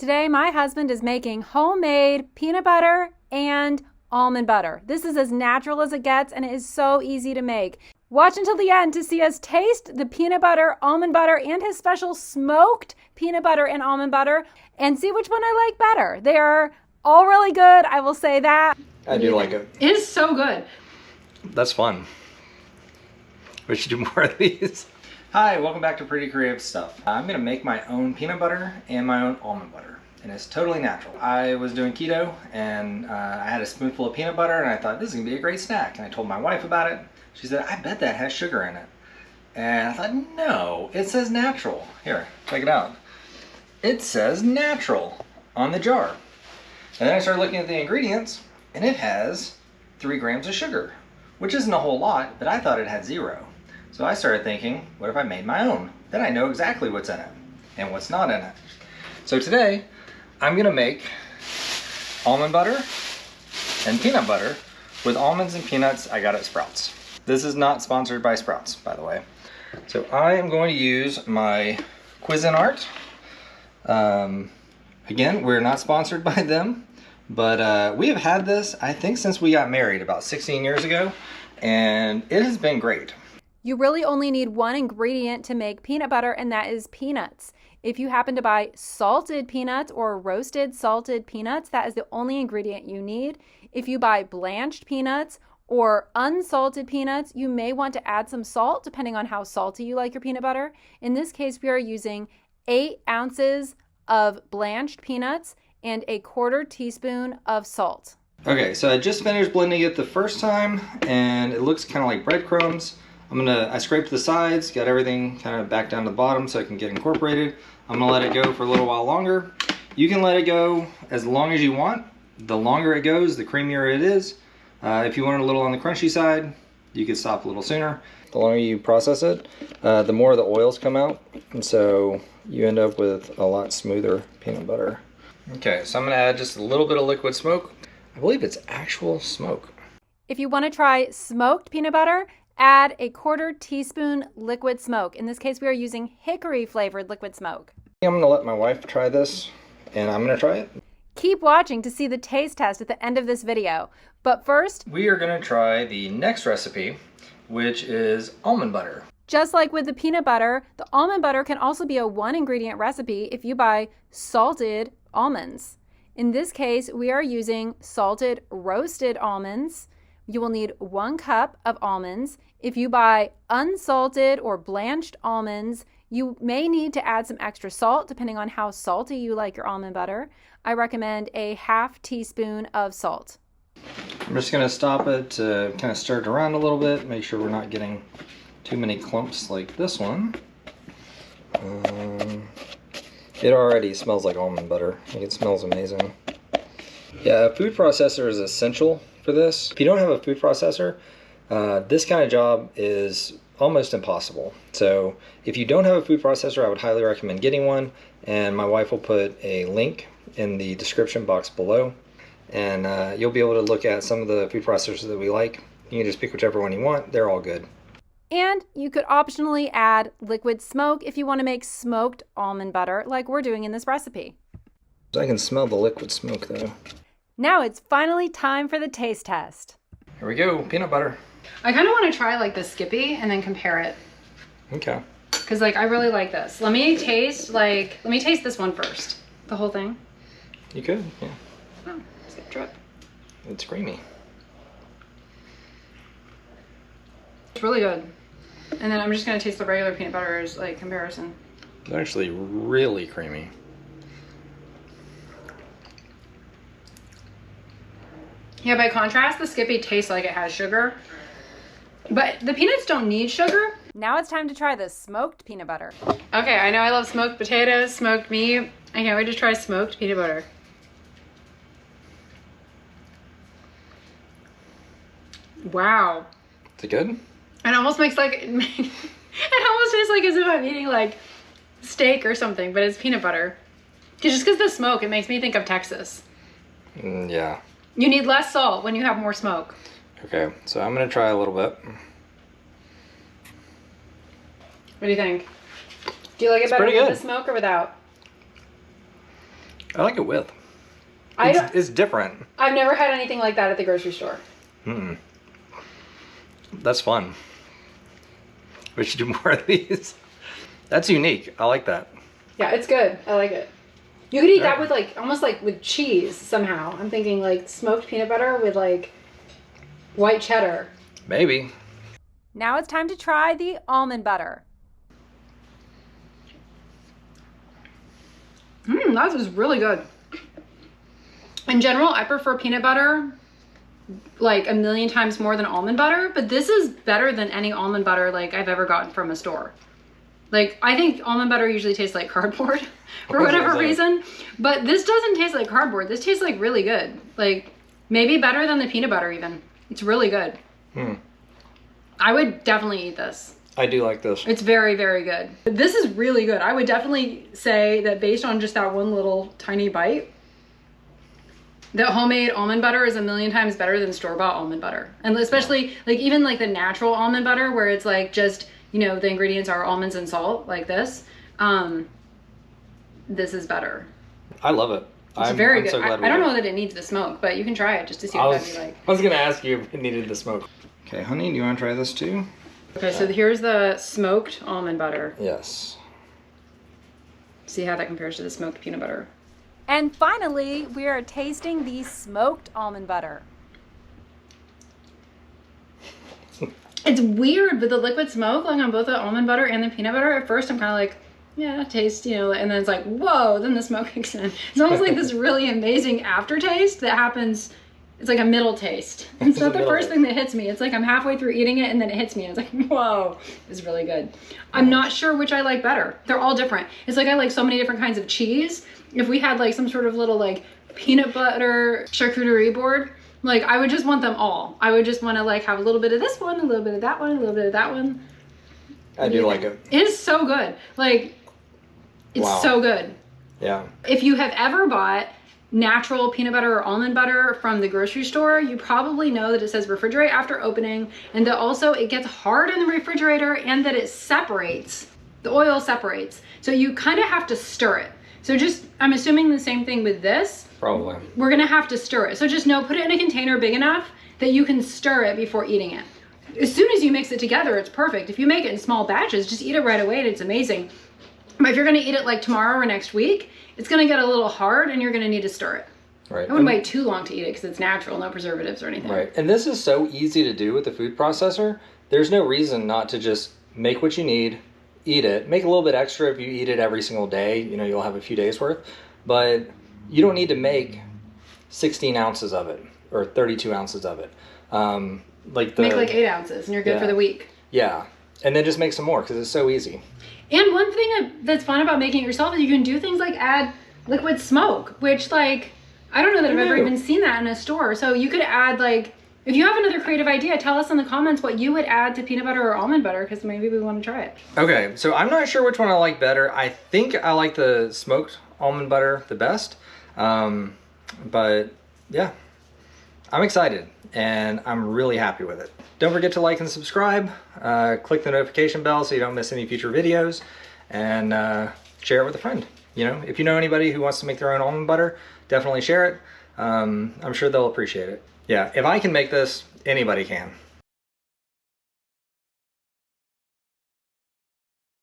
Today, my husband is making homemade peanut butter and almond butter. This is as natural as it gets, and it is so easy to make. Watch until the end to see us taste the peanut butter, almond butter, and his special smoked peanut butter and almond butter, and see which one I like better. They are all really good, I will say that. I do like it. It is so good. That's fun. We should do more of these. Hi, welcome back to Pretty Creative Stuff. I'm gonna make my own peanut butter and my own almond butter, and it's totally natural. I was doing keto, and I had a spoonful of peanut butter, and I thought this is gonna be a great snack. And I told my wife about it. She said, "I bet that has sugar in it." And I thought, no, it says natural. Here, check it out. It says natural on the jar. And then I started looking at the ingredients, and it has 3 grams of sugar, which isn't a whole lot, but I thought it had 0. So I started thinking, what if I made my own? Then I know exactly what's in it and what's not in it. So today, I'm gonna make almond butter and peanut butter with almonds and peanuts I got at Sprouts. This is not sponsored by Sprouts, by the way. So I am going to use my Cuisinart. Again, we're not sponsored by them, but we have had this, I think, since we got married about 16 years ago, and it has been great. You really only need one ingredient to make peanut butter, and that is peanuts. If you happen to buy salted peanuts or roasted salted peanuts, that is the only ingredient you need. If you buy blanched peanuts or unsalted peanuts, you may want to add some salt depending on how salty you like your peanut butter. In this case, we are using 8 ounces of blanched peanuts and a 1/4 teaspoon of salt. Okay, so I just finished blending it the first time, and it looks kind of like breadcrumbs. I scraped the sides, got everything kind of back down to the bottom so it can get incorporated. I'm gonna let it go for a little while longer. You can let it go as long as you want. The longer it goes, the creamier it is. If you want it a little on the crunchy side, you can stop a little sooner. The longer you process it, the more the oils come out, and so you end up with a lot smoother peanut butter. Okay, so I'm gonna add just a little bit of liquid smoke. I believe it's actual smoke. If you want to try smoked peanut butter, add a 1/4 teaspoon liquid smoke. In this case, we are using hickory flavored liquid smoke. I'm gonna let my wife try this, and I'm gonna try it. Keep watching to see the taste test at the end of this video. But first, we are gonna try the next recipe, which is almond butter. Just like with the peanut butter, the almond butter can also be a 1-ingredient recipe if you buy salted almonds. In this case, we are using salted roasted almonds. You will need 1 cup of almonds. If you buy unsalted or blanched almonds, you may need to add some extra salt depending on how salty you like your almond butter. I recommend a 1/2 teaspoon of salt. I'm just going to stop it to kind of stir it around a little bit, make sure we're not getting too many clumps like this one. It already smells like almond butter. It smells amazing. Yeah, a food processor is essential for this. If you don't have a food processor, this kind of job is almost impossible. So if you don't have a food processor, I would highly recommend getting one, and my wife will put a link in the description box below, and you'll be able to look at some of the food processors that we like. You can just pick whichever one you want. They're all good. And you could optionally add liquid smoke if you want to make smoked almond butter like we're doing in this recipe. I can smell the liquid smoke though. Now it's finally time for the taste test. Here we go, peanut butter. I kind of want to try like the Skippy and then compare it. Okay. Because like I really like this. Let me taste this one first. The whole thing. You could, yeah. Oh, skip drip. It's creamy. It's really good. And then I'm just going to taste the regular peanut butter as like comparison. It's actually really creamy. Yeah, by contrast, the Skippy tastes like it has sugar. But the peanuts don't need sugar. Now it's time to try the smoked peanut butter. Okay, I know I love smoked potatoes, smoked meat. I can't wait to try smoked peanut butter. Wow. Is it good? It almost makes like, it almost tastes like as if I'm eating like steak or something, but it's peanut butter. Just because the smoke, it makes me think of Texas. Yeah. You need less salt when you have more smoke. Okay, so I'm gonna try a little bit. What do you think? Do you like it better with the smoke or without? I like it with. It's different. I've never had anything like that at the grocery store. That's fun. We should do more of these. That's unique. I like that. Yeah, it's good. I like it. You could eat that with like, almost like with cheese somehow. I'm thinking like smoked peanut butter with like white cheddar. Maybe. Now it's time to try the almond butter. That was really good. In general, I prefer peanut butter like a million times more than almond butter, but this is better than any almond butter like I've ever gotten from a store. Like, I think almond butter usually tastes like cardboard for whatever reason, but this doesn't taste like cardboard. This tastes like really good. Like, maybe better than the peanut butter even. It's really good. I would definitely eat this. I do like this. It's very, very good. This is really good. I would definitely say that based on just that one little tiny bite, that homemade almond butter is a million times better than store-bought almond butter. And especially like even like the natural almond butter where it's like just, you know, the ingredients are almonds and salt like this. This is better. I love it. It's very good. So I don't know that it needs the smoke, but you can try it just to see what that'd be like. I was going to ask you if it needed the smoke. Okay, honey, do you want to try this too? Okay, so here's the smoked almond butter. Yes. See how that compares to the smoked peanut butter. And finally, we are tasting the smoked almond butter. It's weird with the liquid smoke, like on both the almond butter and the peanut butter. At first, I'm kind of like, yeah, taste, you know, and then it's like, whoa, then the smoke kicks in. It's almost like this really amazing aftertaste that happens. It's like a middle taste. It's not the first thing that hits me. It's like I'm halfway through eating it and then it hits me. And it's like, whoa, it's really good. I'm not sure which I like better. They're all different. It's like I like so many different kinds of cheese. If we had like some sort of little like peanut butter charcuterie board, like I would just want them all. I would just want to like have a little bit of this one, a little bit of that one, a little bit of that one. I do like it. It is so good. Like, it's so good. Yeah. If you have ever bought natural peanut butter or almond butter from the grocery store, you probably know that it says refrigerate after opening, and that also it gets hard in the refrigerator and that it separates. The oil separates. So you kind of have to stir it. So just, I'm assuming the same thing with this. Probably. We're gonna have to stir it. So just know, put it in a container big enough that you can stir it before eating it. As soon as you mix it together, it's perfect. If you make it in small batches, just eat it right away and it's amazing. But if you're gonna eat it like tomorrow or next week, it's gonna get a little hard and you're gonna need to stir it. Right. I wouldn't wait too long to eat it because it's natural, no preservatives or anything. Right. And this is so easy to do with the food processor. There's no reason not to just make what you need, eat it. Make a little bit extra if you eat it every single day. You know, you'll have a few days worth. But you don't need to make 16 ounces of it or 32 ounces of it. Make like 8 ounces and you're good for the week. Yeah. And then just make some more because it's so easy. And one thing that's fun about making it yourself is you can do things like add liquid smoke, which like, I don't know that I've ever even seen that in a store. So you could add like, if you have another creative idea, tell us in the comments what you would add to peanut butter or almond butter because maybe we want to try it. Okay, so I'm not sure which one I like better. I think I like the smoked almond butter the best. But yeah, I'm excited and I'm really happy with it. Don't forget to like and subscribe. Click the notification bell so you don't miss any future videos, and share it with a friend. You know, if you know anybody who wants to make their own almond butter, definitely share it. I'm sure they'll appreciate it. Yeah, if I can make this, anybody can.